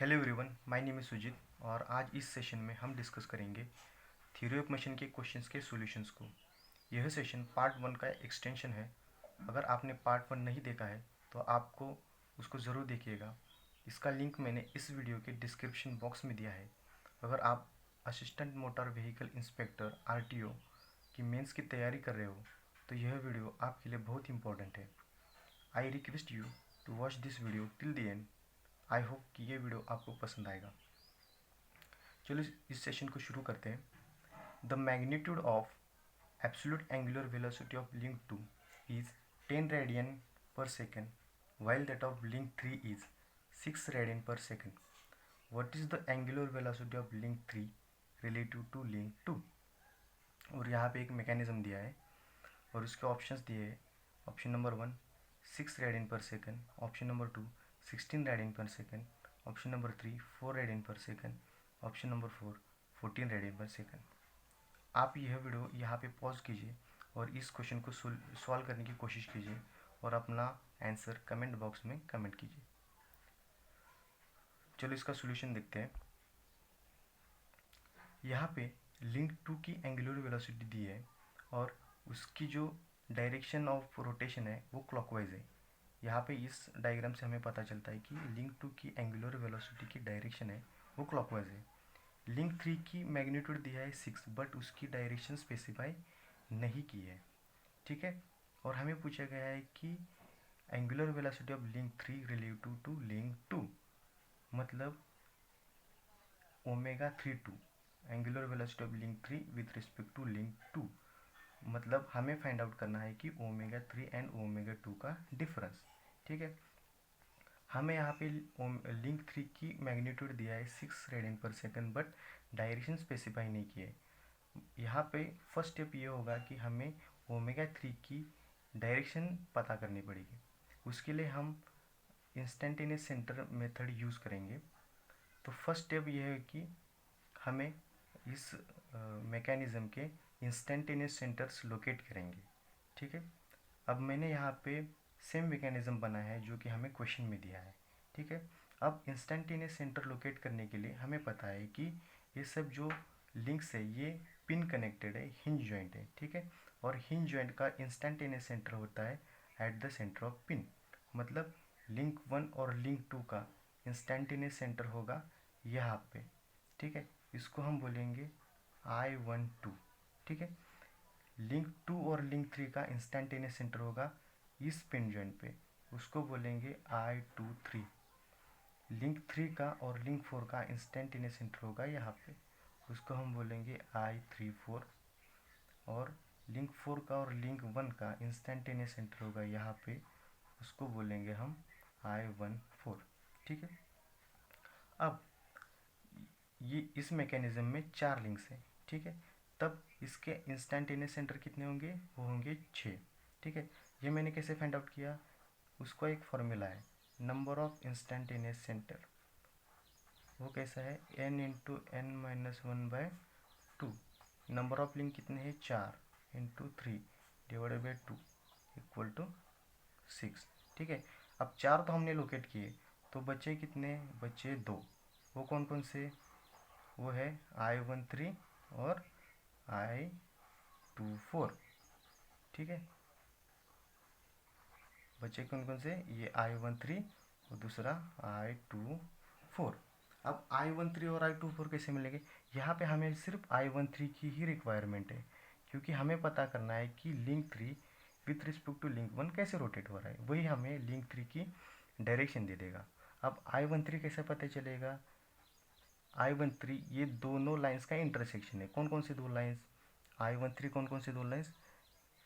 Hello everyone, my name is Sujeet और आज इस सेशन में हम डिस्कस करेंगे थ्योरी ऑफ मोशन के क्वेश्चंस के सॉल्यूशंस को। यह सेशन पार्ट 1 का एक्सटेंशन है। अगर आपने पार्ट 1 नहीं देखा है तो आपको उसको ज़रूर देखिएगा। इसका लिंक मैंने इस वीडियो के डिस्क्रिप्शन बॉक्स में दिया है। अगर आप assistant motor vehicle inspector RTO की मेंस की तैयारी कर रहे हो तो यह वीडियो आपके लिए बहुत इंपॉर्टेंट है। I request you to watch this video till the end. I hope कि ये वीडियो आपको पसंद आएगा। चलो इस सेशन को शुरू करते हैं। The magnitude of absolute angular velocity of link 2 is 10 radian पर second while that of link 3 is 6 radian per second. What is the angular velocity of link 3 relative to link 2? और यहाँ पे एक मैकेनिज्म दिया है और उसके ऑप्शंस दिए हैं। ऑप्शन नंबर 1 6 रेडियन पर सेकेंड, ऑप्शन नंबर 2 16 रेडियन पर सेकेंड, ऑप्शन नंबर 3 4 रेडियन पर सेकेंड, ऑप्शन नंबर 4 14 रेडियन पर सेकेंड। आप यह वीडियो यहाँ पे पॉज कीजिए और इस क्वेश्चन को सॉल्व करने की कोशिश कीजिए और अपना आंसर कमेंट बॉक्स में कमेंट कीजिए। चलो इसका सॉल्यूशन देखते हैं। यहाँ पे लिंक 2 की एंगुलर वेलोसिटी दी है और उसकी जो डायरेक्शन ऑफ रोटेशन है वो क्लॉकवाइज है। यहाँ पे इस डायग्राम से हमें पता चलता है कि लिंक 2 की एंगुलर वेलोसिटी की डायरेक्शन है वो क्लॉकवाइज है। लिंक 3 की मैग्नीट्यूड दिया है 6 बट उसकी डायरेक्शन स्पेसिफाई नहीं की है। ठीक है, और हमें पूछा गया है कि angular velocity of link 3 relative to link 2 मतलब omega 3 2 angular velocity of link 3 with respect to link 2 मतलब हमें फाइंड आउट करना है कि ओमेगा 3 एंड ओमेगा 2 का डिफरेंस। ठीक है, हमें यहाँ पे लिंक 3 की मैग्नीट्यूड दिया है 6 रेडियन पर सेकेंड बट डायरेक्शन स्पेसिफाई नहीं की है। यहाँ पे फर्स्ट स्टेप ये होगा कि हमें ओमेगा 3 की डायरेक्शन पता करनी पड़ेगी। उसके लिए हम इंस्टेंटेनियस सेंटर मेथड यूज़ करेंगे। तो फर्स्ट स्टेप ये है कि हमें इस मैकेनिज़्म के इंस्टेंटेनियस सेंटर्स लोकेट करेंगे। ठीक है, अब मैंने यहाँ पे सेम मैकेनिज़्म बना है जो कि हमें क्वेश्चन में दिया है। ठीक है, अब इंस्टेंटेनियस सेंटर लोकेट करने के लिए हमें पता है कि ये सब जो लिंक्स है ये पिन कनेक्टेड है, हिंज जॉइंट है। ठीक है, और हिंज जॉइंट का इंस्टेंटेनियस सेंटर होता है at the centre of pin. मतलब लिंक 1 और लिंक 2 का इंस्टेंटेनियस सेंटर होगा यहाँ पे। ठीक है, इसको हम बोलेंगे I12। ठीक है, लिंक 2 और लिंक 3 का इंस्टेंटेनियस सेंटर होगा इस पिन जॉइंट पे, उसको बोलेंगे I23। लिंक 3 का और लिंक 4 का इंस्टेंटेनियस सेंटर होगा यहाँ पे, उसको हम बोलेंगे I34। और लिंक 4 का और लिंक 1 का इंस्टेंटेनियस सेंटर होगा यहाँ पे, उसको बोलेंगे हम I14। ठीक है, अब ये इस मैकेनिज्म में 4 लिंक्स हैं। ठीक है, तब इसके इंस्टेंटेनियस सेंटर कितने होंगे? वो होंगे 6। ठीक है, ये मैंने कैसे फाइंड आउट किया? उसको एक फॉर्मूला है नंबर ऑफ इंस्टेंटेनियस सेंटर। वो कैसा है? n into n minus 1/2। Number of link कितने हैं? 4 into 3 divided by 2 equal to 6। ठीक है, अब 4 तो हमने लोकेट किए, तो बचे कितने? बचे 2। वो कौन कौन से? वो है I13 और I24। ठीक है, बच्चे कौन कौन से? ये I13 और दूसरा I24। अब I13 और I24 कैसे मिलेंगे? यहाँ पे हमें सिर्फ I13 की ही रिक्वायरमेंट है, क्योंकि हमें पता करना है कि link 3 with respect to link 1 कैसे रोटेट हो रहा है। वही हमें लिंक 3 की डायरेक्शन दे देगा। अब I13 कैसे पता चलेगा? I13 ये दोनों लाइंस का इंटरसेक्शन है। कौन कौन सी दो लाइंस? I13 कौन कौन सी दो लाइंस?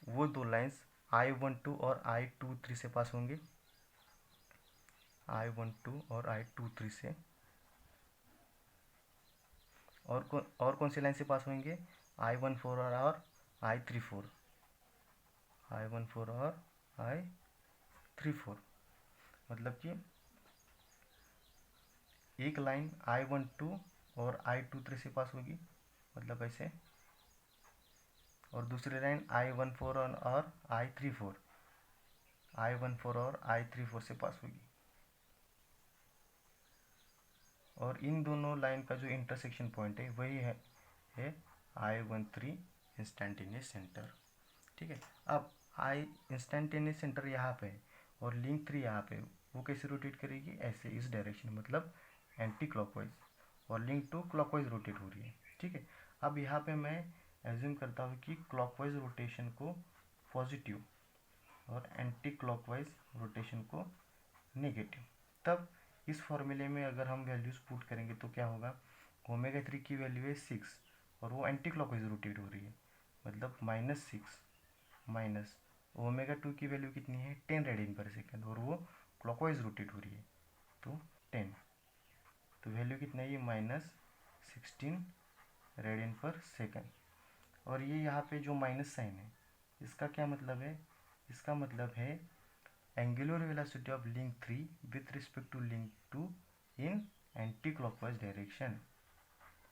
वो दो लाइंस I12 और I23 से पास होंगे। I12 और I23 से। और कौन सी लाइन से पास होंगे? I14 और I34। I14 और I34 मतलब कि एक लाइन I12 और I23 से पास होगी, मतलब ऐसे। और दूसरी लाइन I14 और I34 I14 और I34 से पास होगी। और इन दोनों लाइन का जो इंटरसेक्शन पॉइंट है वही है I13 इंस्टेंटेनियस सेंटर। ठीक है, अब आई इंस्टेंटेनियस सेंटर यहाँ पे है और लिंक 3 यहाँ पे, वो कैसे रोटेट करेगी, ऐसे इस डायरेक्शन मतलब एंटी क्लॉकवाइज, और लिंक 2 क्लॉकवाइज रोटेट हो रही है। ठीक है, अब यहाँ पे मैं एज्यूम करता हूँ कि क्लॉकवाइज रोटेशन को पॉजिटिव और एंटी क्लॉकवाइज रोटेशन को नेगेटिव। तब इस फॉर्मूले में अगर हम वैल्यूज पुट करेंगे तो क्या होगा, ओमेगा 3 की वैल्यू है 6 और वो एंटी क्लॉकवाइज रोटेट हो रही है, मतलब -6 माइनस ओमेगा 2 की वैल्यू कितनी है 10 रेडियन पर सेकेंड और वो क्लॉकवाइज रोटेट हो रही है तो 10, तो वैल्यू कितना है ये -16 रेडियन पर सेकेंड। और ये यहाँ पे जो माइनस साइन है इसका क्या मतलब है, इसका मतलब है angular velocity of link 3 with respect to link 2 in anti clockwise direction,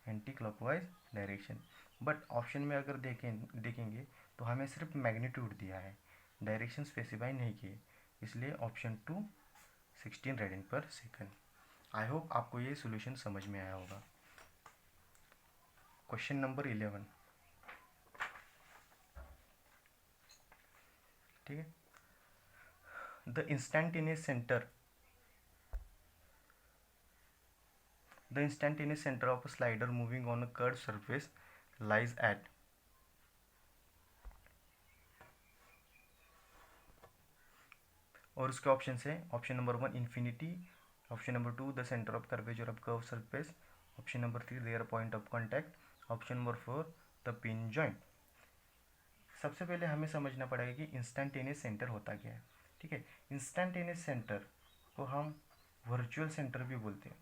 anti clockwise direction. But option में अगर देखेंगे तो हमें सिर्फ मैग्नीट्यूड दिया है, डायरेक्शन स्पेसिफाई नहीं किए, इसलिए ऑप्शन 2 16 रेडियन पर सेकंड। आई होप आपको ये सॉल्यूशन समझ में आया होगा। क्वेश्चन नंबर 11, ठीक है, the instantaneous centre of a slider moving on a curved surface lies at, और उसके ऑप्शन है, option number 1 infinity, option number 2 the centre of curvature of curve surface, option number 3 their point of contact, option number 4 the pin joint. सबसे पहले हमें समझना पड़ेगा कि instantaneous centre होता क्या है। ठीक है, इंस्टेंटेनियस सेंटर को हम वर्चुअल सेंटर भी बोलते हैं,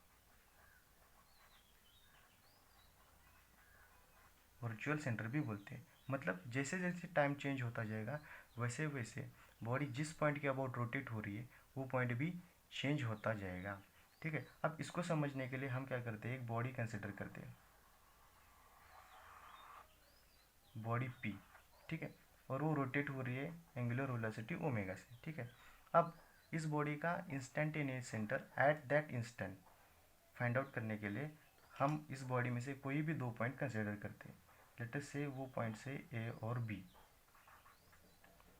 वर्चुअल सेंटर भी बोलते हैं। मतलब जैसे जैसे टाइम चेंज होता जाएगा वैसे वैसे बॉडी जिस पॉइंट के अबाउट रोटेट हो रही है वो पॉइंट भी चेंज होता जाएगा। ठीक है, अब इसको समझने के लिए हम क्या करते हैं, एक बॉडी कंसिडर करते हैं, बॉडी P। ठीक है, और वो रोटेट हो रही है एंगुलर वेलोसिटी ओमेगा से। ठीक है, अब इस बॉडी का instantaneous centre at that instant find out करने के लिए हम इस बॉडी में से कोई भी दो पॉइंट कंसिडर करते हैं। लेट अस से वो पॉइंट से ए और बी,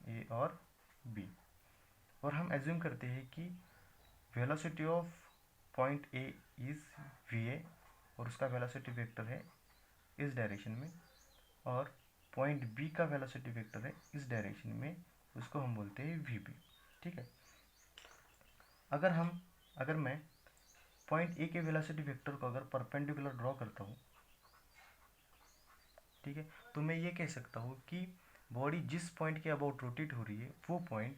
ए और बी, और हम एज्यूम करते हैं कि velocity of point A is V A और उसका वेलोसिटी वेक्टर है इस डायरेक्शन में, और पॉइंट बी का वेलोसिटी वेक्टर है इस डायरेक्शन में, उसको हम बोलते हैं वी बी। ठीक है, अगर मैं पॉइंट ए के वेलोसिटी वेक्टर को अगर परपेंडिकुलर ड्रॉ करता हूँ, ठीक है, तो मैं ये कह सकता हूँ कि बॉडी जिस पॉइंट के अबाउट रोटेट हो रही है वो point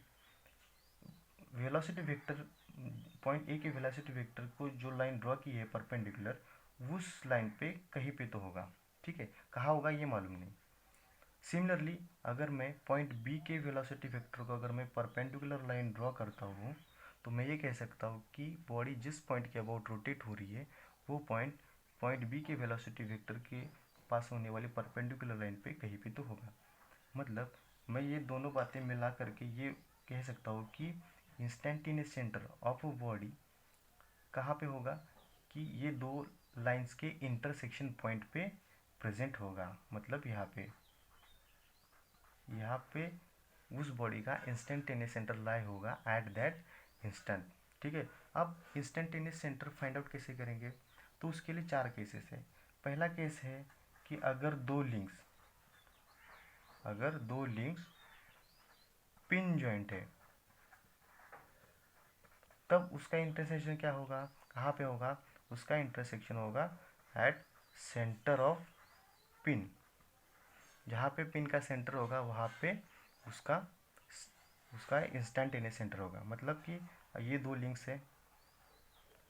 velocity vector, point A के वेलोसिटी वेक्टर को जो लाइन ड्रॉ की है परपेंडिकुलर, उस लाइन पे कहीं पे तो होगा। ठीक है, कहाँ होगा ये मालूम नहीं। सिमिलरली अगर मैं पॉइंट बी के वेलोसिटी वेक्टर को अगर मैं परपेंडिकुलर लाइन ड्रॉ करता हूँ तो मैं ये कह सकता हूँ कि बॉडी जिस पॉइंट के अबाउट रोटेट हो रही है वो पॉइंट बी के वेलोसिटी वेक्टर के पास होने वाली परपेंडिकुलर लाइन पे कहीं पे तो होगा। मतलब मैं ये दोनों बातें मिला करके ये कह सकता हूँ कि इंस्टेंटेनियस सेंटर ऑफ बॉडी कहाँ पे होगा, कि ये दो लाइंस के इंटरसेक्शन पॉइंट पे प्रेजेंट होगा। मतलब यहाँ पे उस बॉडी का इंस्टेंटेनियस सेंटर लाई होगा एट दैट इंस्टेंट। ठीक है, अब इंस्टेंटेनियस सेंटर फाइंड आउट कैसे करेंगे, तो उसके लिए 4 केसेस है। पहला केस है कि अगर दो लिंक्स पिन जॉइंट है तब उसका इंटरसेक्शन क्या होगा, कहाँ पे होगा, उसका इंटरसेक्शन होगा एट सेंटर ऑफ पिन। जहाँ पे पिन का सेंटर होगा वहाँ पे उसका इंस्टेंटेनियस सेंटर होगा। मतलब कि ये दो लिंक्स है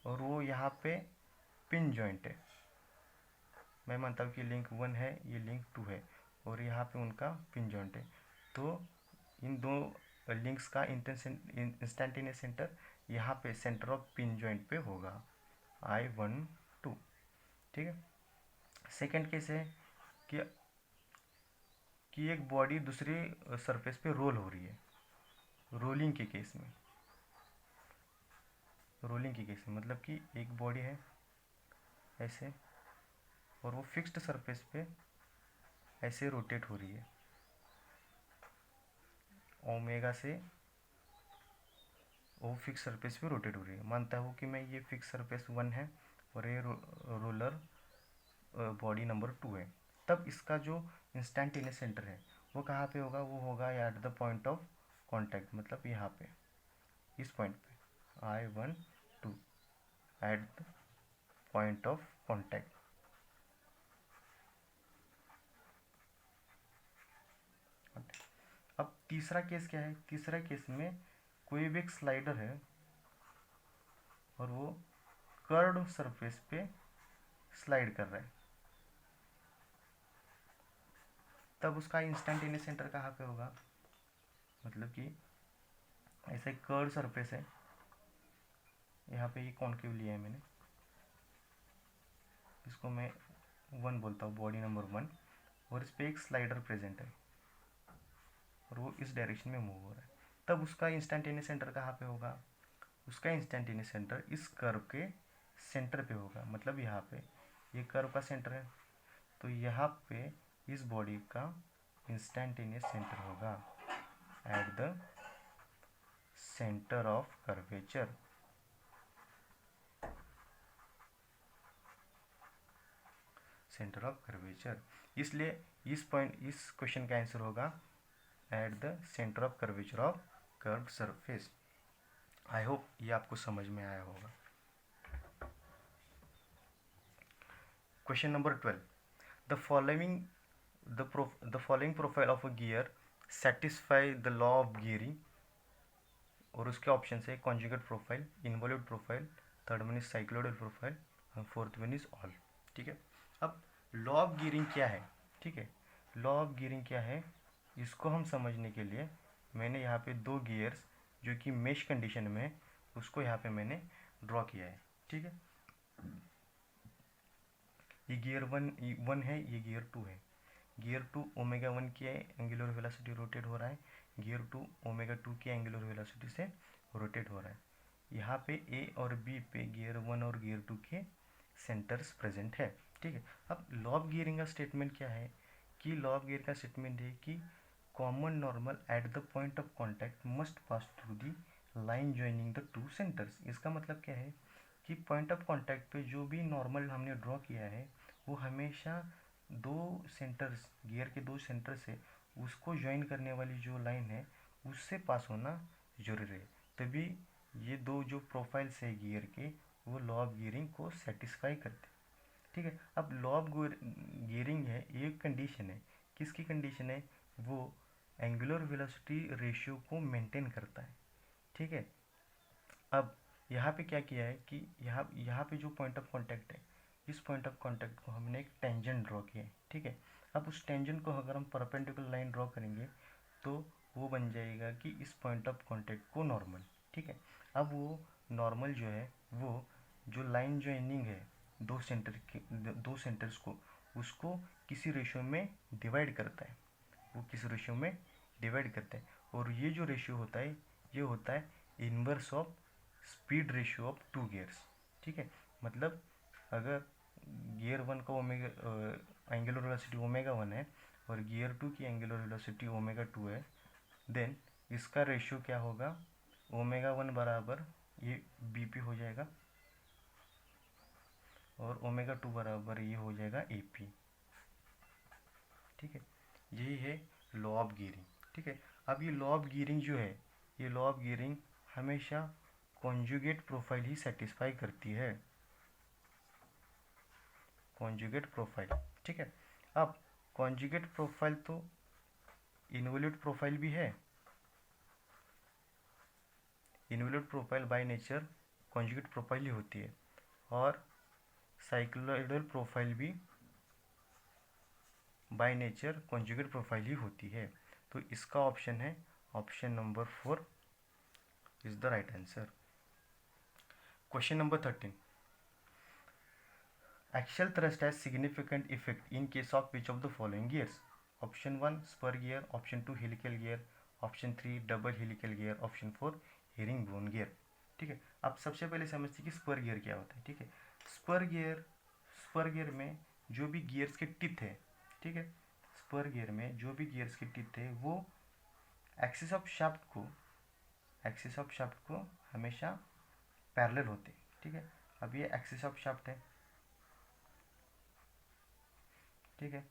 और वो यहाँ पे पिन जॉइंट है, मैं मानता हूँ कि लिंक 1 है, ये लिंक 2 है और यहाँ पे उनका पिन जॉइंट है, तो इन दो लिंक्स का इंस्टेंटेनियस सेंटर यहाँ पे सेंटर ऑफ पिन जॉइंट पे होगा I12। ठीक है, सेकंड केस है कि एक बॉडी दूसरी सरफेस पे रोल हो रही है, रोलिंग के केस में मतलब कि एक बॉडी है ऐसे, और वो फिक्स्ड सरफेस पे ऐसे रोटेट हो रही है, ओमेगा से वो फिक्स सरफेस पे रोटेट हो रही है। मानता हूँ कि मैं ये फिक्स सरफेस 1 है और ये रोलर बॉडी नंबर 2 है। तब इसका जो इंस्टेंटेनियस सेंटर है वो कहाँ पे होगा? वो होगा at the point of contact, मतलब यहाँ पे, इस पॉइंट पे I1 2 at the point of contact. अब तीसरा केस क्या है? तीसरा केस में कोई भी एक स्लाइडर है और वो कर्व्ड सरफेस पे स्लाइड कर रहा है, तब उसका इंस्टेंटेनियस सेंटर कहाँ पे होगा? मतलब कि ऐसे कर्व सरफेस है, यहाँ पे ये कॉन्केव लिया है मैंने, इसको मैं 1 बोलता हूँ, बॉडी नंबर 1, और इस पर एक स्लाइडर प्रेजेंट है और वो इस डायरेक्शन में मूव हो रहा है। तब उसका इंस्टेंटेनियस सेंटर कहाँ पे होगा? उसका इंस्टेंटेनियस सेंटर इस कर्व के सेंटर पे होगा, मतलब यहाँ पे ये कर्व का सेंटर है, तो यहाँ पे इस बॉडी का इंस्टेंटेनियस सेंटर होगा at the centre of curvature. Centre of curvature, इसलिए इस क्वेश्चन का आंसर होगा at the centre of curvature of curved surface. I hope ये आपको समझ में आया होगा। Question number 12, the following profile of a gear satisfy the law of gearing, और उसके ऑप्शन है conjugate profile, involute profile, third one is cycloidal profile, और फोर्थ वन इज ऑल। ठीक है, अब लॉ ऑफ गियरिंग क्या है? ठीक है, लॉ ऑफ गियरिंग क्या है, इसको हम समझने के लिए मैंने यहाँ पे 2 गियर्स जो कि मेश कंडीशन में है उसको यहाँ पे मैंने ड्रॉ किया है। ठीक है, ये गियर 1 है, ये गियर 2 है। गियर 2 ओमेगा 1 की एंगुलर वेलोसिटी रोटेट हो रहा है, गियर 2 ओमेगा 2 की एंगुलर वेलोसिटी से रोटेट हो रहा है। यहाँ पे ए और बी पे गियर 1 और गियर 2 के सेंटर्स प्रेजेंट है। ठीक है, अब लॉ ऑफ गियरिंग का स्टेटमेंट क्या है कि लॉ ऑफ गियर का स्टेटमेंट है कि common normal at the point of contact must pass through the line joining the 2 centres. इसका मतलब क्या है कि पॉइंट ऑफ कॉन्टैक्ट पे जो भी नॉर्मल हमने ड्रॉ किया है वो हमेशा 2 सेंटर्स, गियर के 2 सेंटर से उसको ज्वाइन करने वाली जो लाइन है उससे पास होना जरूरी है, तभी ये 2 जो प्रोफाइल्स है गियर के वो लॉ ऑफ गियरिंग को सेटिस्फाई करते हैं। ठीक है, अब लॉ ऑफ गियरिंग है, एक कंडीशन है, किसकी कंडीशन है? वो एंगुलर वेलोसिटी रेशियो को मेंटेन करता है। ठीक है, अब यहाँ पे क्या किया है कि यहाँ पे जो पॉइंट ऑफ कांटेक्ट है, इस पॉइंट ऑफ कांटेक्ट को हमने एक टेंजेंट ड्रॉ किया है। ठीक है, अब उस टेंजेंट को अगर हम परपेंडिकुलर लाइन ड्रॉ करेंगे तो वो बन जाएगा कि इस पॉइंट ऑफ कांटेक्ट को नॉर्मल। ठीक है, अब वो नॉर्मल जो है वो जो लाइन ज्वाइनिंग है 2 सेंटर्स को, उसको किसी रेशियो में डिवाइड करता है, वो किसी रेशियो में डिवाइड करता है, और ये जो रेशियो होता है ये होता है inverse of speed ratio of 2 gears. ठीक है, मतलब अगर गियर 1 का एंगुलर वेलोसिटी ओमेगा 1 है और गियर 2 की एंगुलर वेलोसिटी ओमेगा 2 है, देन इसका रेशियो क्या होगा? ओमेगा 1 बराबर ये बी पी हो जाएगा और ओमेगा 2 बराबर ये हो जाएगा ए पी। ठीक है, यही है लॉ ऑफ गियरिंग। ठीक है, अब ये लॉ ऑफ गियरिंग जो है, ये लॉ ऑफ गियरिंग हमेशा कॉन्जुगेट प्रोफाइल ही सेटिस्फाई करती है, कॉन्जुगेट प्रोफाइल। ठीक है, अब कॉन्जुगेट प्रोफाइल तो इनवॉल्यूट प्रोफाइल भी है, involute profile by nature conjugate profile ही होती है, और साइक्लोइडल प्रोफाइल भी बाय नेचर कॉन्जुगेट प्रोफाइल ही होती है। तो इसका ऑप्शन है option number 4 is the right answer. Question number 13, axial thrust has significant effect in case of which of the following gears? Option 1 spur gear, option 2 helical gear, option 3 double helical gear, option 4 herringbone gear। ठीक है, अब सबसे पहले समझते हैं कि spur gear क्या होता है। ठीक है, स्पर गियर स्पर गियर में जो भी गियर्स के टिथ है, ठीक है, स्पर गियर में जो भी गियर्स के टिथ है वो एक्सिस ऑफ शाफ्ट को हमेशा पैरेलल होते, ठीक है। अब ये एक्सिस ऑफ शाफ्ट है, ठीक है,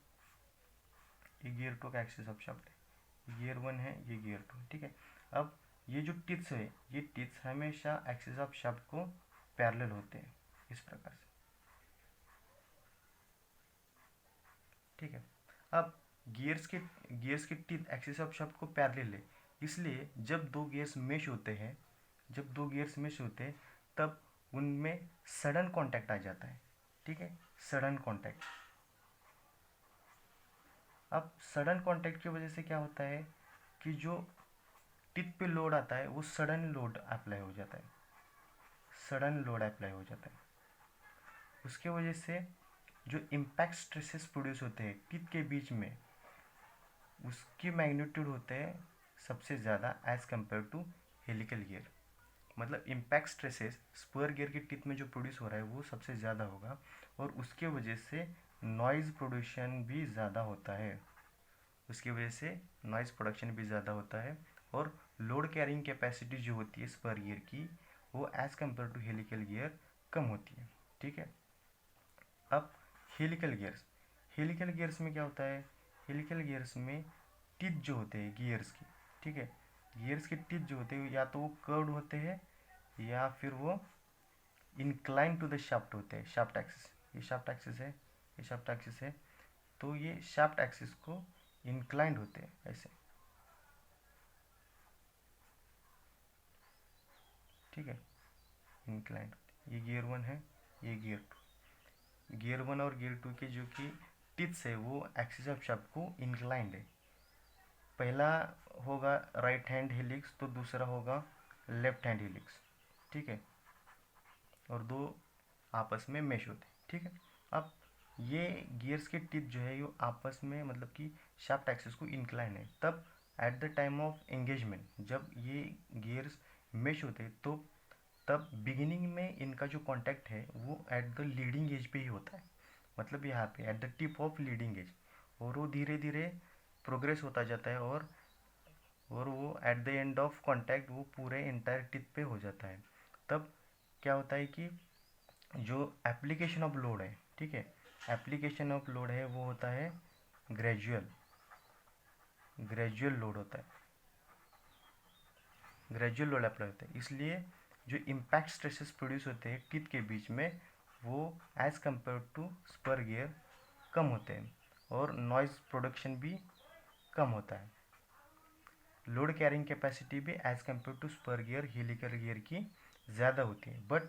ये गियर 2 का एक्सिस ऑफ शाफ्ट है, गियर 1 है, ये गियर 2, ठीक है। अब ये जो टिथ्स है, ये टिथ्स हमेशा एक्सिस ऑफ शाफ्ट को पैरेलल होते हैं इस प्रकार से, ठीक है। अब गियर्स के टिथ एक्सिस ऑफ शाफ्ट को पैरेलल है, इसलिए जब दो गियर्स मेश होते हैं, तब उनमें सडन कांटेक्ट आ जाता है, ठीक है, सडन कांटेक्ट। अब सडन कांटेक्ट की वजह से क्या होता है कि जो टिप पे लोड आता है वो सडन लोड अप्लाई हो जाता है, उसके वजह से जो इम्पैक्ट स्ट्रेसेस प्रोड्यूस होते हैं टिप के बीच में, उसकी मैग्नीट्यूड होते हैं सबसे ज़्यादा as compare to helical gear. मतलब इम्पैक्ट स्ट्रेसेस स्पर गियर के टिप में जो प्रोड्यूस हो रहा है वो सबसे ज़्यादा होगा, और उसके वजह से नॉइज़ प्रोडक्शन भी ज़्यादा होता है, और लोड कैरिंग कैपेसिटी जो होती है स्पर गियर की वो as compare to helical gear कम होती है, ठीक है। अब हेलिकल गियर्स में क्या होता है, हेलिकल गियर्स में टिप जो होते हैं गियर्स की, ठीक है, गियर्स के टिप जो होते हैं या तो वो कर्व्ड होते हैं या फिर वो इंक्लाइन टू द शाफ्ट होते हैं, शाफ्ट एक्सिस, ये शाफ्ट एक्सिस है, तो ये शाफ्ट एक्सिस को इंक्लाइंड होते हैं ऐसे, ठीक है, इंक्लाइंड। ये गियर 1 है, ये गियर 1 और गियर 2 के जो कि टिप्स है वो एक्सिस ऑफ शाफ्ट को इंक्लाइंड है। पहला होगा राइट हैंड हेलिक्स तो दूसरा होगा लेफ्ट हैंड हेलिक्स, ठीक है, और दो आपस में मेश होते हैं, ठीक है। अब ये गियर्स के टिप जो है ये आपस में मतलब कि शाफ्ट एक्सिस को इंक्लाइन है, तब at the time of engagement जब ये गियर्स मेश होते हैं तो तब बिगिनिंग में इनका जो कांटेक्ट है वो एट द लीडिंग एज पे ही होता है, मतलब यहाँ पे at the tip of leading edge, और वो धीरे धीरे प्रोग्रेस होता जाता है, और वो at the end of contact वो पूरे इंटायर टिप पे हो जाता है। तब क्या होता है कि जो एप्लीकेशन ऑफ लोड है, ठीक है, एप्लीकेशन ऑफ लोड है वो होता है ग्रेजुअल लोड होता है, ग्रेजुअल लोड अप्लाई होता है, इसलिए जो इम्पैक्ट स्ट्रेसेस प्रोड्यूस होते हैं टिप के बीच में वो as compare to spur gear कम होते हैं, और नॉइज़ प्रोडक्शन भी कम होता है। लोड कैरिंग कैपेसिटी भी as compare to spur gear helical gear की ज़्यादा होती है, बट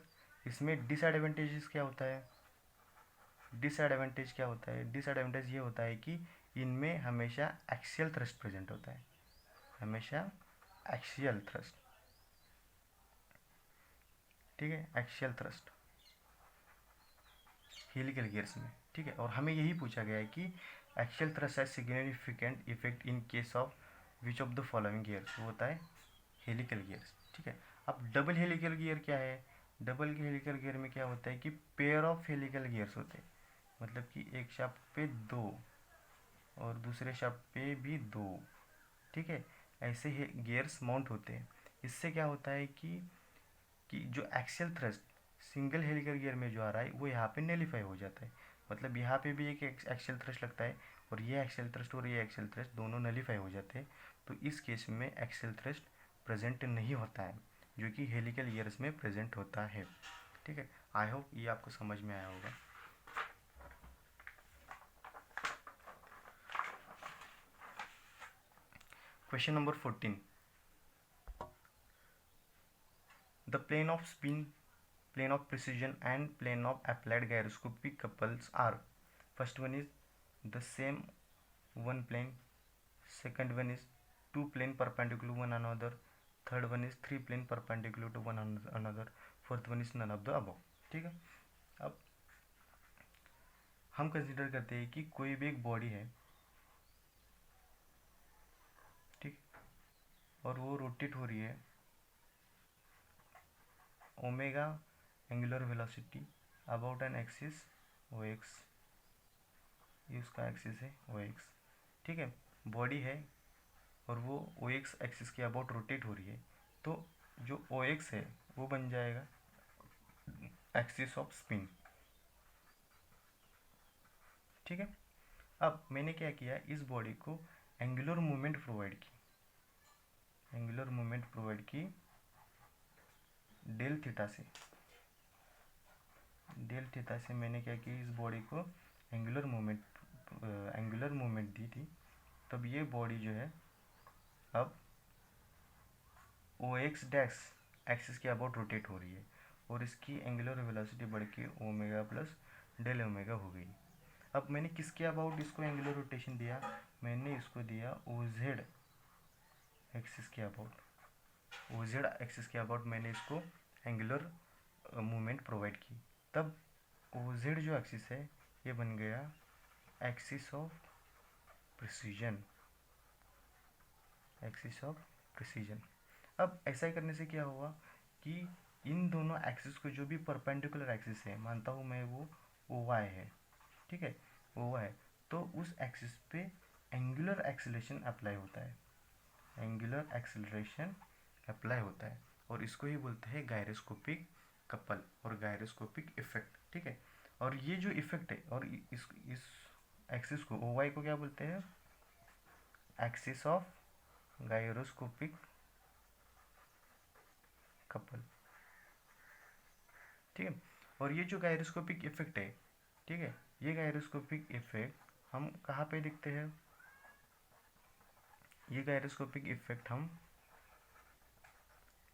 इसमें डिसएडवांटेजेस क्या होता है, डिसएडवांटेज ये होता है कि इनमें हमेशा एक्सियल थ्रस्ट प्रेजेंट होता है, ठीक है, एक्सियल थ्रस्ट हेलिकल गियर्स में, ठीक है। और हमें यही पूछा गया है कि axial thrust has significant effect in case of which of the following gears, वो होता है हेलिकल गियर्स, ठीक है। अब डबल हेलिकल गियर क्या है, डबल हेलिकल गियर में क्या होता है कि पेयर ऑफ हेलिकल गियर्स होते हैं, मतलब कि एक शाफ्ट पे 2 और दूसरे शाफ्ट पे भी 2, ठीक है, ऐसे ही गियर्स माउंट होते हैं। इससे क्या होता है कि जो axial thrust single helical gear में जो आ रहा है वो यहाँ पे नेलीफाई हो जाता है, मतलब यहाँ पे भी एक एक्सियल थ्रस्ट लगता है और ये एक्सियल थ्रस्ट और ये एक्सियल थ्रस्ट दोनों नलीफाई हो जाते हैं, तो इस केस में एक्सियल थ्रस्ट प्रेजेंट नहीं होता है जो कि हेलिकल गियर्स में प्रेजेंट होता है, ठीक है। आई होप ये आपको समझ में आया होगा। Question number 14, the plane of spin, plane of precision and plane of applied gyroscopic couples are, first one is the same one plane, second one is two plane perpendicular one another, third one is three plane perpendicular to one another, fourth one is none of the above, ठीक है। अब हम consider करते हैं कि कोई भी एक बॉडी है, ठीक, और वो रोटेट हो रही है omega angular velocity about an axis o x, ये उसका एक्सिस है ओ एक्स, ठीक है। बॉडी है और वो ओ एक्स एक्सिस के अबाउट रोटेट हो रही है, तो जो ओ एक्स है वो बन जाएगा एक्सिस ऑफ स्पिन, ठीक है। अब मैंने क्या किया, इस बॉडी को एंगुलर मूवमेंट प्रोवाइड की, एंगुलर मूवमेंट प्रोवाइड की डेल थीटा से, डेल थीटा से मैंने क्या किया, इस बॉडी को एंगुलर मूवमेंट दी थी। तब ये बॉडी जो है अब ओ एक्स डैश एक्सिस के अबाउट रोटेट हो रही है और इसकी एंगुलर वेलोसिटी बढ़ के ओमेगा प्लस डेल ओमेगा हो गई। अब मैंने किसके अबाउट इसको एंगुलर रोटेशन दिया, मैंने इसको दिया ओ जेड एक्सिस के अबाउट, ओ जेड एक्सिस के अबाउट मैंने इसको एंगुलर मूवमेंट प्रोवाइड की। तब ओ जेड जो एक्सिस है ये बन गया axis of precision, axis of precision. अब ऐसा ही करने से क्या हुआ कि इन दोनों एक्सिस को जो भी परपेंडिकुलर एक्सिस है, मानता हूँ मैं वो ओ वाई है, ठीक है, ओ वाई, तो उस एक्सिस पे एंगुलर एक्सीलरेशन अप्लाई होता है, एंगुलर एक्सीलरेशन अप्लाई होता है, और इसको ही बोलते हैं गायरोस्कोपिक कपल और गायरोस्कोपिक इफेक्ट, ठीक है। और ये जो इफेक्ट है, और इस एक्सिस को ओ वाई को क्या बोलते हैं, एक्सिस ऑफ गायरोस्कोपिक कपल, ठीक है। और ये जो गायरोस्कोपिक इफेक्ट है, ठीक है, ये गायरोस्कोपिक इफेक्ट हम कहाँ पे देखते हैं, ये गायरोस्कोपिक इफेक्ट हम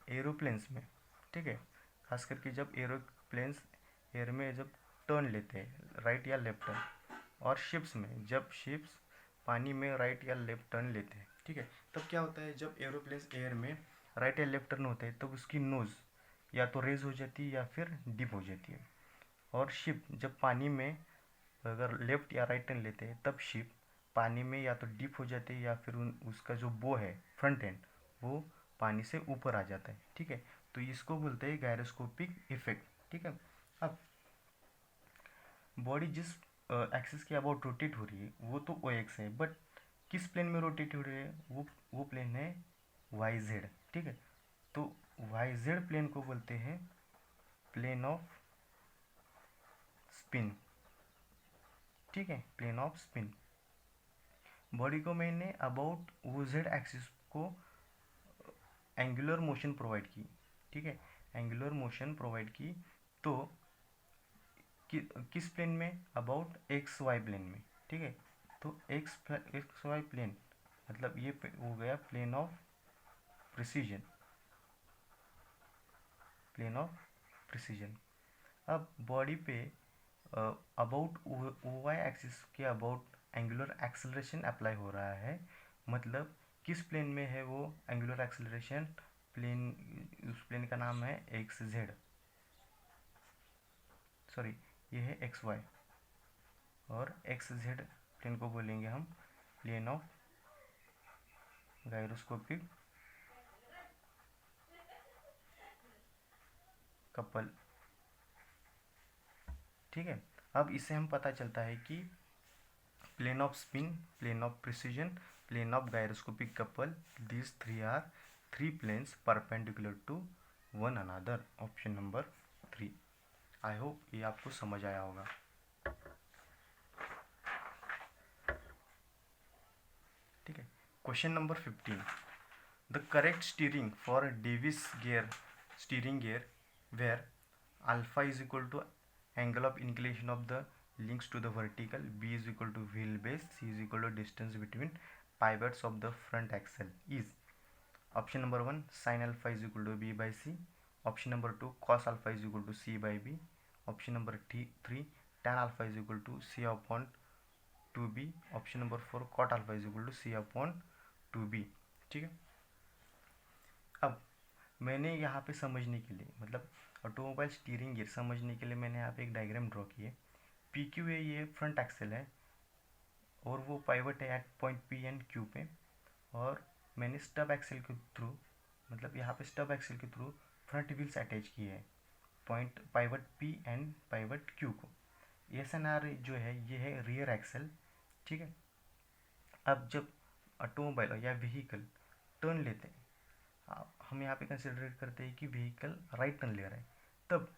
एरोप्लेन्स में, ठीक है, खास करके जब एरोप्लेन्स एयर में जब टर्न लेते हैं राइट या लेफ्ट टर्न, और शिप्स में जब शिप्स पानी में राइट या लेफ्ट टर्न लेते हैं, ठीक है, तब क्या होता है, जब एरोप्लेन्स एयर में राइट या लेफ्ट टर्न होते हैं तब उसकी नोज़ या तो रेज हो जाती है या फिर डिप हो जाती है। और शिप जब पानी में अगर लेफ्ट या राइट टर्न लेते हैं तब शिप पानी में या तो डीप हो जाती है या फिर उसका जो बो है फ्रंट एंड वो पानी से ऊपर आ जाता है, ठीक है। तो इसको बोलते हैं गायरोस्कोपिक इफेक्ट, ठीक है। अब बॉडी जिस एक्सिस के अबाउट रोटेट हो रही है वो तो ओ एक्स है, बट किस प्लेन में रोटेट हो रही है, वो प्लेन है वाई जेड, ठीक है। तो वाई जेड प्लेन को बोलते हैं प्लेन ऑफ स्पिन, ठीक है, प्लेन ऑफ स्पिन। बॉडी को मैंने अबाउट ओ जेड एक्सिस को एंगुलर मोशन प्रोवाइड की, ठीक है, एंगुलर मोशन प्रोवाइड की, तो किस प्लेन में, अबाउट एक्स वाई प्लेन में, ठीक है। तो एक्स वाई प्लेन मतलब ये हो गया plane of precision, plane of precision. अब बॉडी पे अबाउट ओ वाई एक्सिस के अबाउट एंगुलर एक्सेलरेशन अप्लाई हो रहा है, मतलब किस प्लेन में है वो एंगुलर एक्सेलरेशन, प्लेन, उस प्लेन का नाम है एक्स जेड, सॉरी ये है एक्स वाई, और एक्स जेड प्लेन को बोलेंगे हम प्लेन ऑफ गायरोस्कोपिक कपल, ठीक है। अब इससे हम पता चलता है कि plane of spin, plane of precision, plane of gyroscopic couple, these three are three planes perpendicular to one another, option number 3। I hope ये आपको समझ आया होगा, ठीक है। Question number 15, the correct steering for Davis gear steering gear where alpha is equal to angle of inclination of the links to the vertical, b is equal to wheelbase, c is equal to distance between pivots of the front axle is option number 1 sin alpha is equal to b by c, option number 2 cos alpha is equal to c by b, option number 3 tan alpha is equal to c upon 2b, option number 4 cot alpha is equal to c upon 2b, ठीक है। अब मैंने यहाँ पे समझने के लिए, मतलब ऑटोमोबाइल स्टीयरिंग गियर समझने के लिए मैंने यहाँ पे एक डायग्राम ड्रॉ की है। पी क्यू ए ये फ्रंट एक्सेल है और वो पाइवट है at point P and Q पे, और मैंने स्टब एक्सेल के थ्रू, मतलब यहाँ पे स्टब एक्सेल के थ्रू फ्रंट व्हील्स अटैच किए हैं point pivot P and pivot Q को। SNR जो है ये है रियर एक्सल, ठीक है। अब जब ऑटोमोबाइल या व्हीकल टर्न लेते हैं, हम यहाँ पे कंसिडर करते हैं कि व्हीकल राइट टर्न ले रहा है, तब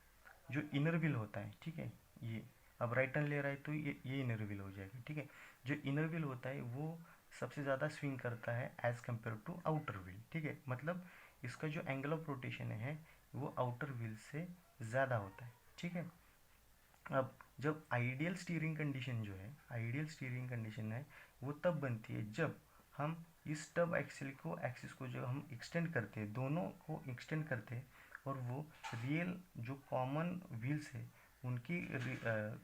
जो इनर व्हील होता है, ठीक है, ये अब राइट टर्न ले रहा है तो ये इनर व्हील हो जाएगा, ठीक है। जो इनर व्हील होता है वो सबसे ज़्यादा स्विंग करता है as compare to outer wheel, ठीक है। मतलब इसका जो एंगल ऑफ रोटेशन है वो आउटर व्हील से ज़्यादा होता है, ठीक है। अब जब आइडियल स्टीयरिंग कंडीशन जो है, आइडियल स्टीयरिंग कंडीशन है वो तब बनती है जब हम इस टब एक्सिस को जो हम एक्सटेंड करते हैं, दोनों को एक्सटेंड करते हैं, और वो रियल जो कॉमन व्हील्स है उनकी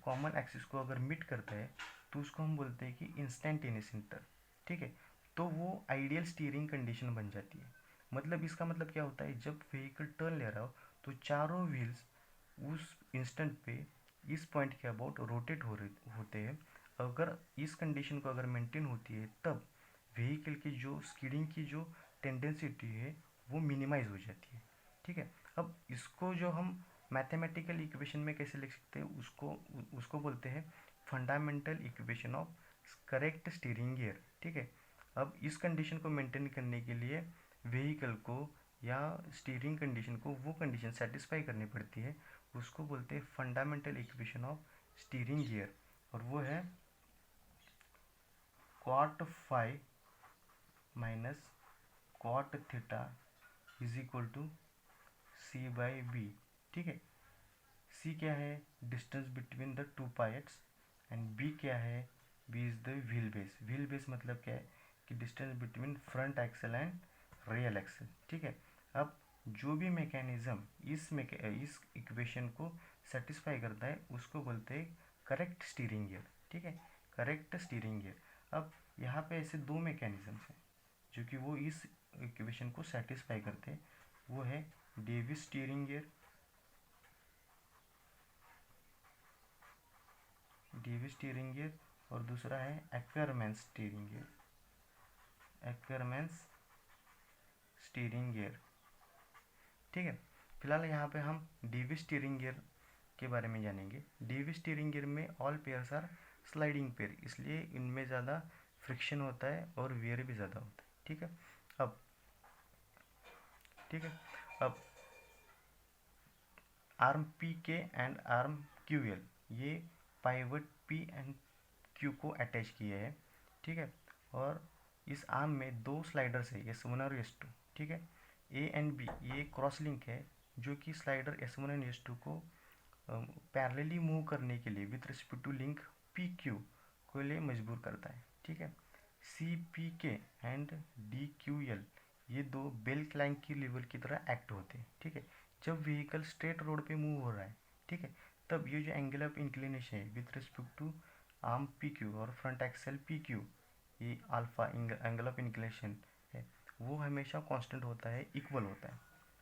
कॉमन एक्सिस को अगर मीट करता है तो उसको हम बोलते हैं कि इंस्टेंटेनियस इंटर, ठीक है। तो वो आइडियल स्टीयरिंग कंडीशन बन जाती है। मतलब इसका मतलब क्या होता है, जब व्हीकल टर्न ले रहा हो तो चारों व्हील्स उस इंस्टेंट पे इस पॉइंट के अबाउट रोटेट होते हैं। अगर इस कंडीशन को अगर मेंटेन होती है तब व्हीकल की जो स्किडिंग की जो टेंडेंसिटी है वो मिनिमाइज हो जाती है, ठीक है। अब इसको जो हम मैथमेटिकल इक्वेशन में कैसे लिख सकते हैं, उसको उसको बोलते हैं fundamental equation of correct steering gear, ठीक है। अब इस कंडीशन को मेंटेन करने के लिए व्हीकल को या स्टीयरिंग कंडीशन को वो कंडीशन सेटिस्फाई करनी पड़ती है, उसको बोलते हैं fundamental equation of steering gear, और वो है cot phi minus cot theta is equal to C by B, ठीक है। सी क्या है, distance between the two parts, and B क्या है, B is the wheel base. Wheel base मतलब क्या है कि distance between front axle and rear axle, ठीक है। अब जो भी मैकेनिज्म इस इक्वेशन को सेटिस्फाई करता है उसको बोलते हैं करेक्ट स्टीयरिंग गियर, ठीक है, करेक्ट स्टीयरिंग गियर। अब यहाँ पे ऐसे दो मैकेनिज्म्स हैं जो कि वो इस इक्वेशन को सेटिस्फाई करते हैं, वो है Davis steering gear, Davis steering gear, और दूसरा है एक्करमैन स्टीयरिंग गियर, एक्करमैन स्टीयरिंग गियर, ठीक है। फिलहाल यहाँ पे हम डेविस स्टीयरिंग गियर के बारे में जानेंगे। डेविस स्टीयरिंग गियर में all pairs are sliding pair, इसलिए इनमें ज़्यादा फ्रिक्शन होता है और वेयर भी ज़्यादा होता है, ठीक है। अब ठीक है, अब आर्म पी के एंड आर्म क्यू एल, ये पाइवट पी एंड क्यू को अटैच किए हैं, ठीक है। और इस आर्म में दो स्लाइडर्स है, S1 और S2, ठीक है। ए एंड बी ये क्रॉस लिंक है जो कि स्लाइडर S1 एंड S2 को पैरेलली मूव करने के लिए with respect to link P Q को लिए मजबूर करता है, ठीक है। सी पी के एंड डी क्यू एल ये दो बेल क्लैंक की लेवल की तरह एक्ट होते हैं, ठीक है। जब व्हीकल स्ट्रेट रोड पे मूव हो रहा है, ठीक है, तब ये जो एंगल ऑफ इंक्लिनेशन है with respect to arm P Q और फ्रंट एक्सेल पी क्यू, ये अल्फा एंगल ऑफ इंक्लिनेशन है, वो हमेशा कांस्टेंट होता है, इक्वल होता है।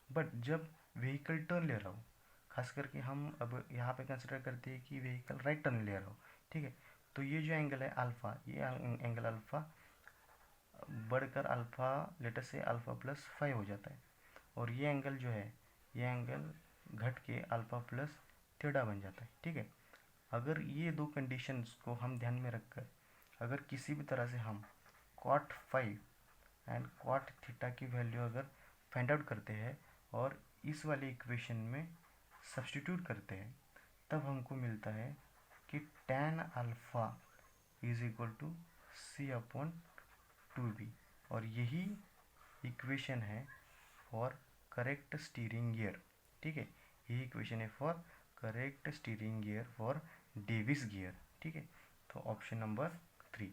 बट जब व्हीकल टर्न ले रहा हो, खास करके हम अब यहाँ पे कंसिडर करते हैं कि व्हीकल राइट टर्न ले रहा हो, ठीक है, तो ये जो एंगल है अल्फ़ा, ये एंगल अल्फ़ा बढ़कर अल्फ़ा लेटर से अल्फ़ा प्लस 5 हो जाता है, और ये एंगल जो है ये एंगल घट के अल्फ़ा प्लस थीटा बन जाता है, ठीक है। अगर ये दो कंडीशंस को हम ध्यान में रखकर अगर किसी भी तरह से हम cot 5 एंड cot थीटा की वैल्यू अगर फाइंड आउट करते हैं और इस वाले इक्वेशन में सब्स्टिट्यूट करते हैं, तब हमको मिलता है कि tan alpha is equal to C upon 2b, और यही इक्वेशन है फॉर करेक्ट स्टीयरिंग गियर, ठीक है। यही इक्वेशन है for correct steering gear for Davis gear, ठीक है। तो ऑप्शन नंबर 3,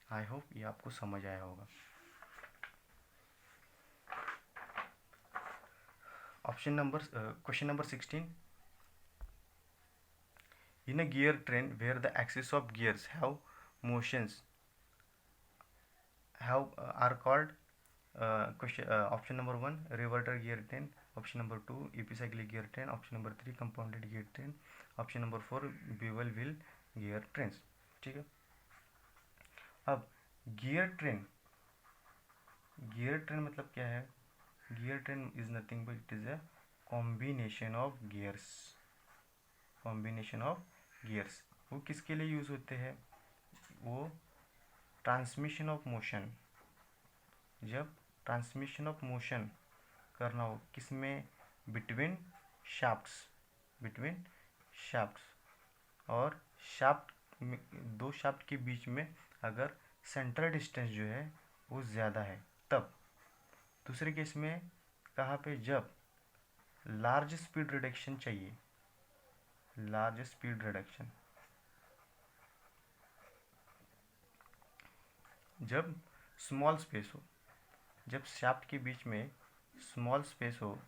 आई होप ये आपको समझ आया होगा। Question number 16. In a gear train where the axis of gears have motions are called option number 1 reverter gear train, option number 2 epicyclic gear train, option number 3 compounded gear train, option number 4 bevel wheel gear trains, ठीक है। अब gear train मतलब क्या है, gear train is nothing but it is a combination of gears, वो किसके लिए use होते हैं? वो ट्रांसमिशन ऑफ मोशन, जब ट्रांसमिशन ऑफ मोशन करना हो किसमें? Between shafts, between shafts. और शाफ्ट दो शाफ्ट के बीच में अगर सेंट्रल डिस्टेंस जो है वो ज़्यादा है तब। दूसरे केस में कहाँ पे? जब लार्ज स्पीड रिडक्शन चाहिए, लार्ज स्पीड रिडक्शन, जब स्मॉल स्पेस हो, जब शाफ्ट के बीच में स्मॉल स्पेस हो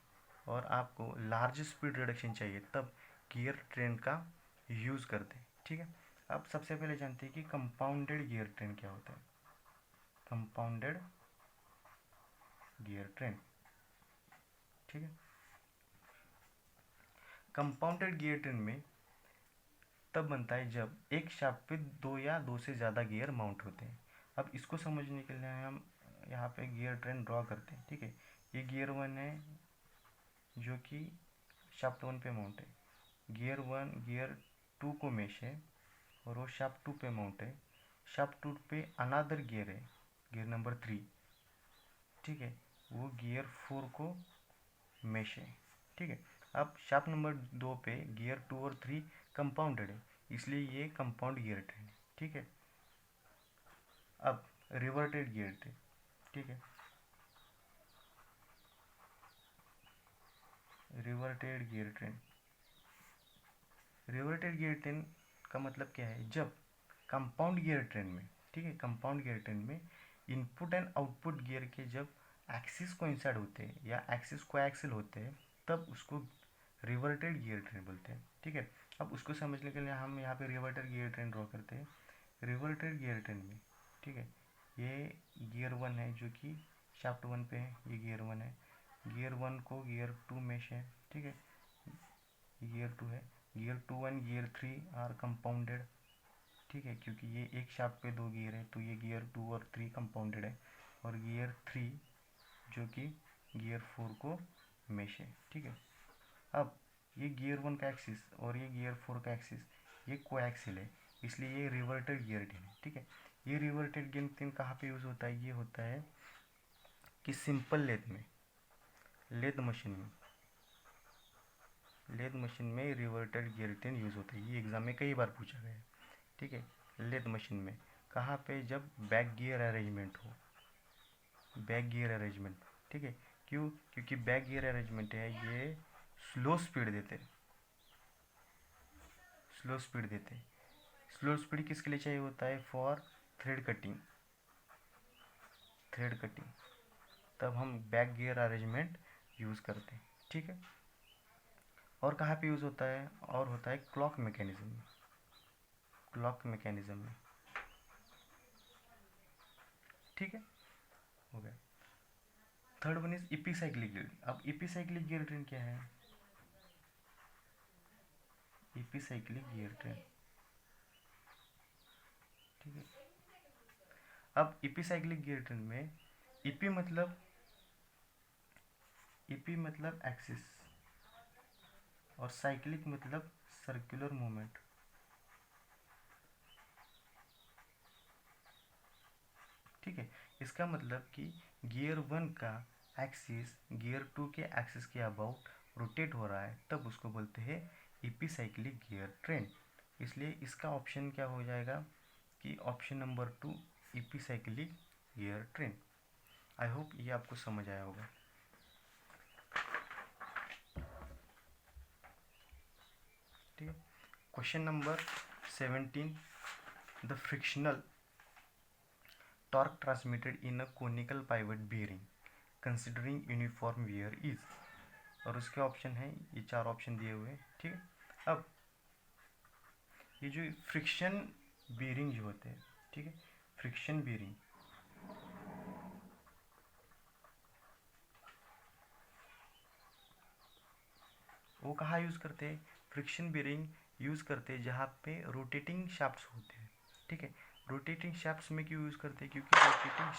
और आपको लार्ज स्पीड रिडक्शन चाहिए तब गियर ट्रेन का यूज़ करते हैं। ठीक है, अब सबसे पहले जानते हैं कि कंपाउंडेड गियर ट्रेन क्या होता है। कंपाउंडेड गियर ट्रेन, ठीक है। कंपाउंडेड गियर ट्रेन में तब बनता है जब एक शाफ्ट पे दो या दो से ज़्यादा गियर माउंट होते हैं। अब इसको समझने के लिए हम यहाँ पे गियर ट्रेन ड्रॉ करते हैं। ठीक है, ये गियर 1 है जो कि शाफ्ट 1 पे माउंट है। गियर 1 गियर 2 को मेश है और वो शाफ्ट 2 पे माउंट है। शाफ्ट 2 पे अनदर गियर है, गियर नंबर 3, ठीक है, वो गियर 4 को मेश है। ठीक है, अब शाफ्ट नंबर 2 पे गियर 2 और 3 कंपाउंडेड है, इसलिए ये कंपाउंड गियर ट्रेन है। ठीक है, अब रिवर्टेड गियर ट्रेन, ठीक है, reverted gear train. Reverted gear train का मतलब क्या है? जब कंपाउंड गियर ट्रेन में, ठीक है, कंपाउंड गियर ट्रेन में इनपुट एंड आउटपुट गियर के जब एक्सिस कोइंसाइड होते हैं या एक्सिस कोएक्सियल होते हैं तब उसको रिवर्टेड गियर ट्रेन बोलते हैं। ठीक है, अब उसको समझने के लिए हम यहाँ पे रिवर्टेड गियर ट्रेन ड्रॉ करते हैं। रिवर्टेड गियर ट्रेन में, ठीक है, ये गियर 1 है जो कि शाफ्ट 1 पे है, ये गियर 1 है। गियर 1 को गियर 2 मेश है, ठीक है, गियर 2 है। Gear 2 and gear 3 are compounded, ठीक है, क्योंकि ये एक शाफ्ट पे दो गियर है तो ये गियर 2 और 3 कंपाउंडेड है। और गियर 3 जो कि गियर 4 को मेश है। ठीक है, अब ये गियर 1 का एक्सिस और ये गियर 4 का एक्सिस ये कोएक्सियल है, इसलिए ये रिवर्टेड गियर ट्रेन है। ठीक है, ये रिवर्टेड गियर ट्रेन कहाँ पे यूज़ होता है? ये होता है कि सिंपल लेथ में, लेथ मशीन में, लेथ मशीन में रिवर्टेड गियर ट्रेन यूज़ होता है। ये एग्जाम में कई बार पूछा गया है। ठीक है, लेथ मशीन में कहाँ पे? जब बैक गियर अरेंजमेंट हो, बैक गियर अरेंजमेंट, ठीक है, क्यों? क्योंकि बैक गियर अरेंजमेंट है ये स्लो स्पीड देते, स्लो स्पीड देते। स्लो स्पीड किसके लिए चाहिए होता है? For thread cutting, thread cutting, तब हम बैक गियर अरेंजमेंट यूज़ करते हैं। ठीक है, और कहाँ पे यूज़ होता है? और होता है क्लॉक मैकेनिज्म में, क्लॉक मैकेनिज्म में। ठीक है, हो गया। Third one is epicyclic gear. अब इपीसाइक्लिक गियर ट्रेन क्या है? इपीसाइक्लिक गियर ट्रेन, ठीक है, अब इपीसाइक्लिक गियर ट्रेन में ईपी मतलब एक्सिस और साइक्लिक मतलब सर्कुलर मूवमेंट। ठीक है, इसका मतलब कि गियर 1 का एक्सिस गियर 2 के एक्सिस के अबाउट रोटेट हो रहा है तब उसको बोलते हैं इपीसाइक्लिक गियर ट्रेन। इसलिए इसका ऑप्शन क्या हो जाएगा कि option number 2 epicyclic gear train. I hope ये आपको समझ आया होगा। ठीक है, question number 17, the frictional torque transmitted in a conical pivot bearing considering uniform wear is. और उसके ऑप्शन है, ये 4 ऑप्शन दिए हुए हैं। ठीक है, अब ये जो फ्रिक्शन बीयरिंग जो होते हैं, ठीक है, फ्रिक्शन बीयरिंग वो कहाँ यूज़ करते हैं? फ्रिक्शन बीयरिंग यूज़ करते हैं जहाँ पे रोटेटिंग शाफ्ट्स होते हैं। ठीक है, रोटेटिंग शाफ्ट्स में क्यों यूज़ करते हैं? क्योंकि रोटेटिंग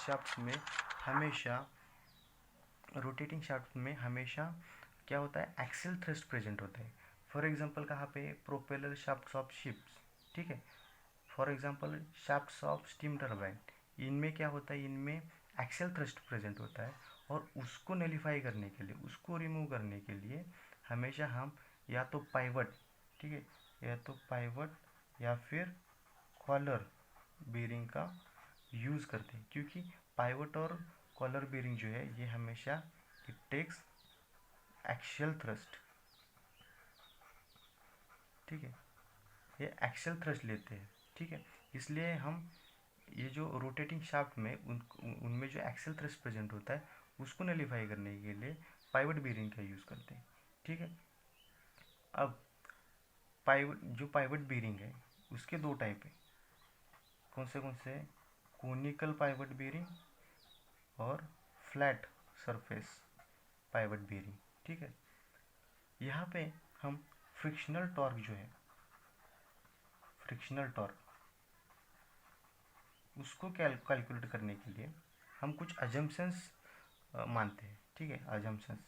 शाफ्ट में हमेशा क्या होता है? एक्सेल थ्रस्ट प्रेजेंट होता है। फॉर एग्जांपल कहाँ पे? Propeller shafts of ships. ठीक है। For example shafts of steam turbine, इनमें क्या होता है, इनमें एक्सेल थ्रस्ट प्रेजेंट होता है, और उसको नलीफाई करने के लिए, उसको रिमूव करने के लिए हमेशा हम या तो पाइवट, ठीक है, या तो पाइवट या फिर कॉलर बेरिंग का यूज़ करते हैं, क्योंकि पाइवट और कॉलर बेरिंग जो है ये हमेशा इट टेक्स एक्शियल थ्रस्ट, ठीक है, ये एक्शियल थ्रस्ट लेते हैं, ठीक है। इसलिए हम ये जो रोटेटिंग शाफ्ट में उनमें जो एक्सेल थ्रस्ट प्रेजेंट होता है उसको नलीफाई करने के लिए पाइवट बेरिंग का यूज़ करते हैं, ठीक है। अब पाइवट बेरिंग है उसके दो टाइप है, कौन से, कोनिकल पाइवट बेरिंग और फ्लैट सरफेस पाइवट बेरिंग, ठीक है। यहाँ पे हम फ्रिक्शनल टॉर्क जो है, फ्रिक्शनल टॉर्क उसको कैलकुलेट करने के लिए हम कुछ अजम्पशंस मानते हैं, ठीक है। अजम्पशंस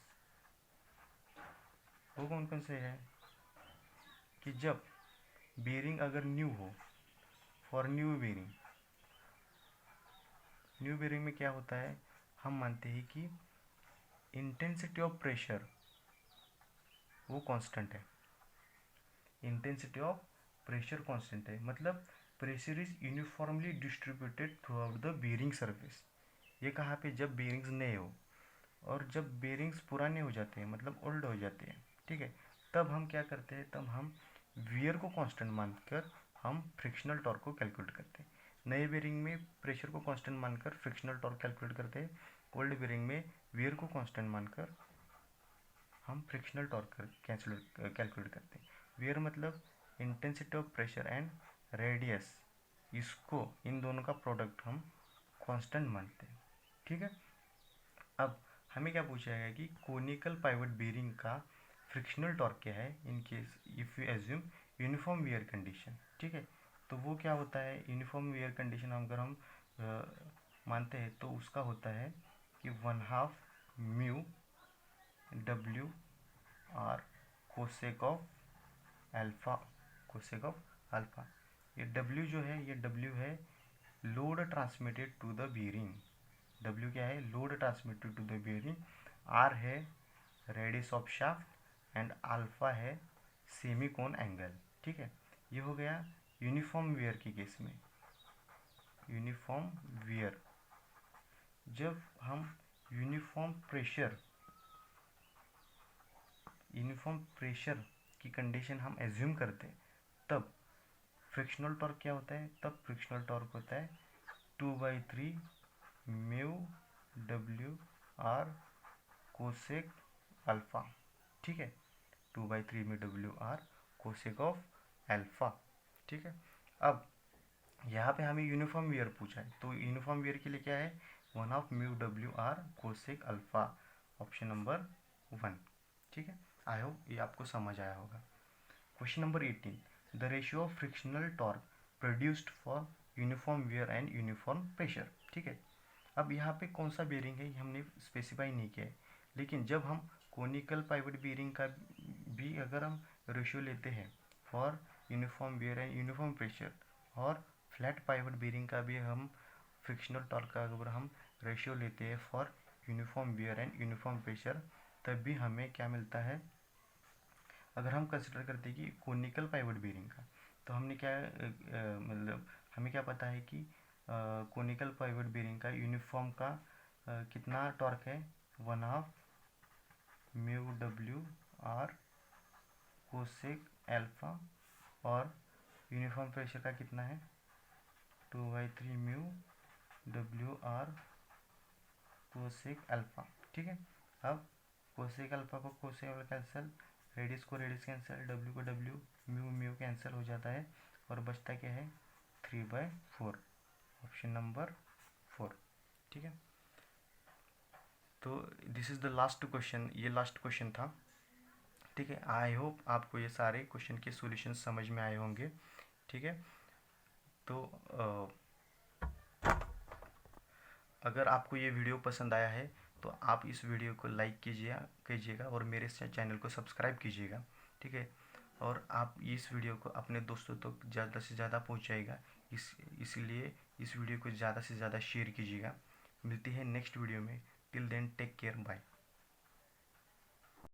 वो कौन कौन से हैं कि जब बेरिंग अगर न्यू हो, फॉर न्यू बेरिंग में क्या होता है, हम मानते हैं कि इंटेंसिटी ऑफ प्रेशर वो कांस्टेंट है, इंटेंसिटी ऑफ प्रेशर कांस्टेंट है, मतलब pressure is uniformly distributed throughout the bearing surface. ये कहाँ पे, जब बेरिंग्स नए हो, और जब बेरिंग्स पुराने हो जाते हैं मतलब ओल्ड हो जाते हैं, ठीक है, तब हम क्या करते हैं, तब हम वियर को कांस्टेंट मानकर हम फ्रिक्शनल टॉर्क को कैलकुलेट करते हैं। नए बेरिंग में प्रेशर को कांस्टेंट मानकर फ्रिक्शनल टॉर्क कैलकुलेट करते हैं, ओल्ड बेरिंग में वियर को कांस्टेंट मानकर हम फ्रिक्शनल टॉर्क कैलकुलेट करते हैं। वियर मतलब intensity of pressure and radius, इसको इन दोनों का प्रोडक्ट हम कांस्टेंट मानते हैं, ठीक है। अब हमें क्या पूछा गया कि कोनिकल पाइवट बेरिंग का फ्रिक्शनल टॉर्क क्या है in case if you assume uniform wear condition, ठीक है। तो वो क्या होता है, यूनिफॉर्म वियर कंडीशन अगर हम मानते हैं तो उसका होता है कि 1/2 mu W R cosec of alpha, cosec of alpha. ये डब्ल्यू जो है, ये डब्ल्यू है load transmitted to the bearing, W क्या है, load transmitted to the bearing, R है radius of shaft and alpha है सेमी कोन एंगल, ठीक है। ये हो गया यूनिफॉर्म वियर के केस में। यूनिफॉर्म वियर, जब हम यूनिफॉर्म प्रेशर की कंडीशन हम एज्यूम करते हैं, तब फ्रिक्शनल टॉर्क क्या होता है, तब फ्रिक्शनल टॉर्क होता है 2/3 mu W R cosec alpha, ठीक है, 2/3 mu W R cosec of alpha, ठीक है। अब यहाँ पे हमें यूनिफॉर्म वियर पूछा है, तो यूनिफॉर्म वियर के लिए क्या है, 1/2 mu W R cosec alpha, option number 1, ठीक है। आई होप ये आपको समझ आया होगा। Question number 18, the ratio of frictional torque produced for uniform wear and uniform pressure, ठीक है। अब यहाँ पे कौन सा बेरिंग है ये हमने स्पेसिफाई नहीं किया है, लेकिन जब हम कोनिकल पाइवट बेरिंग का भी अगर हम रेशियो लेते हैं for uniform wear and uniform pressure, और फ्लैट पाइवट बेरिंग का भी हम फ्रिक्शनल टॉर्क का अगर हम रेशियो लेते हैं for uniform wear and uniform pressure, तब भी हमें क्या मिलता है, अगर हम कंसिडर करते हैं कि कोनिकल पाइवट बेरिंग का, तो हमने क्या मतलब हमें क्या पता है कि कोनिकल पाइवट बेरिंग का यूनिफॉर्म का कितना टॉर्क है, 1/2 mu W R cosec alpha, और यूनिफॉर्म प्रेशर का कितना है, 2/3 mu W R cosec alpha, ठीक है। अब कोसेक अल्फा को कोसेक कैंसिल, रेडियस को रेडियस कैंसिल, डब्ल्यू को डब्ल्यू, म्यू म्यू कैंसिल हो जाता है, और बचता क्या है 3/4, ऑप्शन नंबर 4, ठीक है। तो this is the last question, ये लास्ट क्वेश्चन था, ठीक है। आई होप आपको ये सारे क्वेश्चन के सॉल्यूशन समझ में आए होंगे, ठीक है। तो अगर आपको ये वीडियो पसंद आया है तो आप इस वीडियो को लाइक कीजिएगा और मेरे चैनल को सब्सक्राइब कीजिएगा, ठीक है। और आप इस वीडियो को अपने दोस्तों तक ज़्यादा से ज़्यादा पहुँचाएगा, इसलिए इस वीडियो को ज़्यादा से ज़्यादा शेयर कीजिएगा। मिलती है नेक्स्ट वीडियो में। Till then take care, bye.